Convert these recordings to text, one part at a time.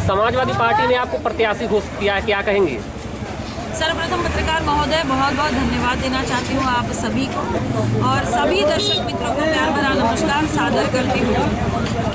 Samajwadi party ने आपको प्रत्याशी घोषित किया है, क्या कहेंगे? सर्वप्रथम पत्रकार महोदय बहुत बहुत धन्यवाद देना चाहती हूँ आप सभी को और सभी दर्शक मित्रों को प्यार भरा नमस्कार सादर करती हूँ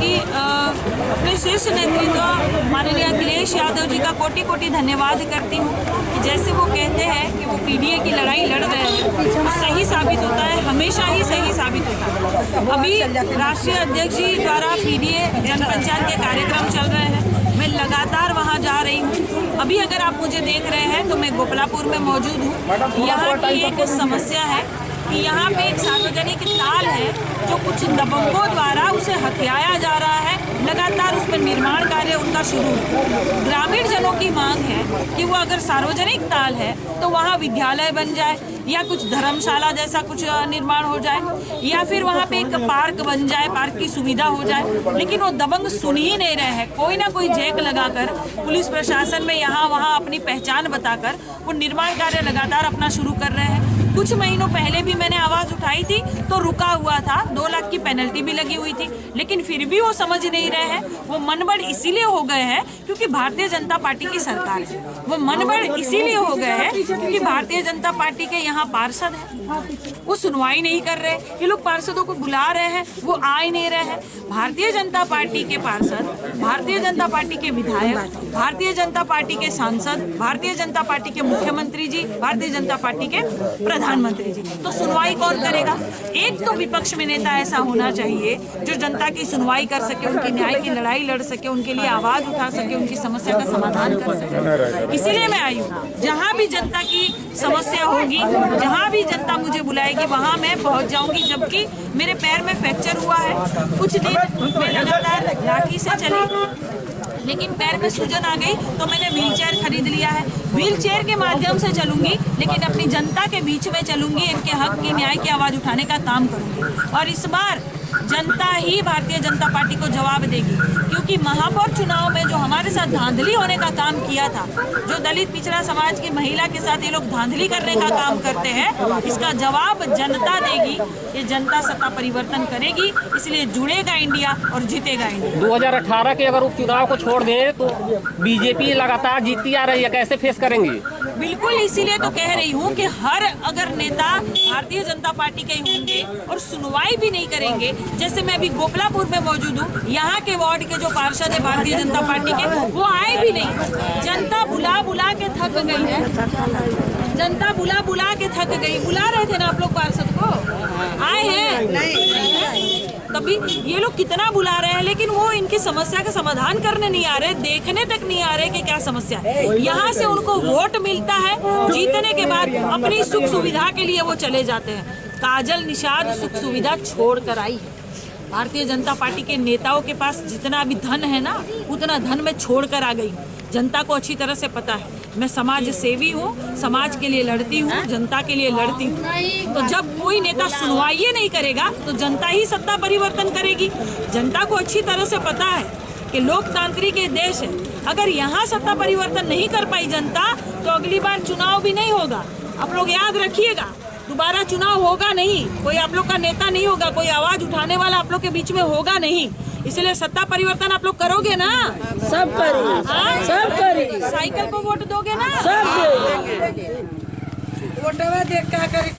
कि अपने शीर्ष नेतृत्व माननीय अखिलेश यादव जी का कोटि कोटि धन्यवाद करती हूँ कि जैसे वो कहते हैं कि वो पीडीए की लड़ाई लड़ रहे हैं, वो सही साबित होता है, हमेशा ही सही साबित होता है। अभी राष्ट्रीय अध्यक्ष जी द्वारा पीडीए जनपंचायत के कार्यक्रम चल रहे हैं, मैं लगातार वहां जा रही हूं। अभी अगर आप मुझे देख रहे हैं तो मैं गोपलापुर में मौजूद हूं। यहाँ की एक समस्या है कि यहाँ पे एक सार्वजनिक ताल है जो कुछ दबंगों द्वारा उसे हथियाया जा रहा है, लगातार उस पर निर्माण कार्य उनका शुरू है। ग्रामीण जनों की मांग है कि वो अगर सार्वजनिक ताल है तो वहाँ विद्यालय बन जाए या कुछ धर्मशाला जैसा कुछ निर्माण हो जाए या फिर वहाँ पे एक पार्क बन जाए, पार्क की सुविधा हो जाए। लेकिन वो दबंग सुन ही नहीं रहे हैं। कोई ना कोई जैक लगाकर पुलिस प्रशासन में यहाँ वहाँ अपनी पहचान बताकर वो निर्माण कार्य लगातार अपना शुरू कर रहे हैं। कुछ महीनों पहले भी मैंने आवाज उठाई थी तो रुका हुआ था, 2 लाख की पेनल्टी भी लगी हुई थी, लेकिन फिर भी वो समझ नहीं रहे हैं। वो मनबड़ इसीलिए हो गए हैं क्योंकि भारतीय जनता पार्टी की सरकार है। वो मनबड़ इसीलिए हो गए हैं क्योंकि भारतीय जनता पार्टी के यहाँ पार्षद है, वो सुनवाई नहीं कर रहे। ये लोग पार्षदों को बुला रहे हैं, वो आ ही नहीं रहे हैं। भारतीय जनता पार्टी के पार्षद, भारतीय जनता पार्टी के विधायक, भारतीय जनता पार्टी के सांसद, भारतीय जनता पार्टी के मुख्यमंत्री जी, भारतीय जनता पार्टी के प्रधानमंत्री जी, तो सुनवाई कौन करेगा? एक तो विपक्ष में नेता ऐसा होना चाहिए जो जनता की सुनवाई कर सके, उनकी न्याय की लड़ाई लड़ सके, उनके लिए आवाज उठा सके, उनकी समस्या का समाधान कर सके। इसीलिए मैं आई हूँ। जहाँ भी जनता की समस्या होगी, जहाँ भी जनता मुझे बुलाएगी वहाँ मैं पहुँच जाऊंगी। जबकि मेरे पैर में फ्रैक्चर हुआ है, कुछ दिन मैं लगातार लाठी से चली, लेकिन पैर में सूजन आ गई तो मैंने व्हीलचेयर खरीद लिया है। व्हीलचेयर के माध्यम से चलूंगी, लेकिन अपनी जनता के बीच में चलूंगी, इनके हक की न्याय की आवाज उठाने का काम करूंगी। और इस बार जनता ही भारतीय जनता पार्टी को जवाब देगी, क्योंकि महापौर चुनाव में जो हमारे साथ धांधली होने का काम किया था, जो दलित पिछड़ा समाज की महिला के साथ ये लोग धांधली करने का काम करते हैं, इसका जवाब जनता देगी। ये जनता सत्ता परिवर्तन करेगी, इसलिए जुड़ेगा इंडिया और जीतेगा इंडिया। 2018 के अगर उपचुनाव को छोड़ दें तो बीजेपी लगातार जीतती आ रही है, कैसे फेस करेंगी? बिल्कुल, इसीलिए तो कह रही हूँ कि हर अगर नेता भारतीय जनता पार्टी के होंगे और सुनवाई भी नहीं करेंगे, जैसे मैं अभी गोपलापुर में मौजूद हूँ, यहाँ के वार्ड के जो पार्षद है भारतीय जनता पार्टी के, वो आए भी नहीं। जनता बुला बुला के थक गई है, जनता बुला बुला के थक गई। बुला रहे थे ना आप लोग पार्षद को, आए हैं नहीं? तभी ये लोग कितना बुला रहे हैं, लेकिन वो इनकी समस्या का समाधान करने नहीं आ रहे, देखने तक नहीं आ रहे कि क्या समस्या है। यहाँ से उनको वोट मिलता है, जीतने के बाद अपनी सुख सुविधा के लिए वो चले जाते हैं। काजल निषाद सुख सुविधा छोड़ कर आई है। भारतीय जनता पार्टी के नेताओं के पास जितना भी धन है ना, उतना धन मैं छोड़ कर आ गई हूँ। जनता को अच्छी तरह से पता है मैं समाज सेवी हूँ, समाज के लिए लड़ती हूँ, जनता के लिए लड़ती हूँ। तो जब कोई नेता सुनवाई नहीं करेगा तो जनता ही सत्ता परिवर्तन करेगी। जनता को अच्छी तरह से पता है कि लोकतांत्रिक देश है। अगर यहाँ सत्ता परिवर्तन नहीं कर पाई जनता तो अगली बार चुनाव भी नहीं होगा। आप लोग याद रखिएगा, दोबारा चुनाव होगा नहीं, कोई आप लोग का नेता नहीं होगा, कोई आवाज उठाने वाला आप लोग के बीच में होगा नहीं। इसलिए सत्ता परिवर्तन आप लोग करोगे ना? सब करेंगे, सब करेंगे। साइकिल को वोट दोगे ना? सब देंगे। वोटवा देख क्या करें।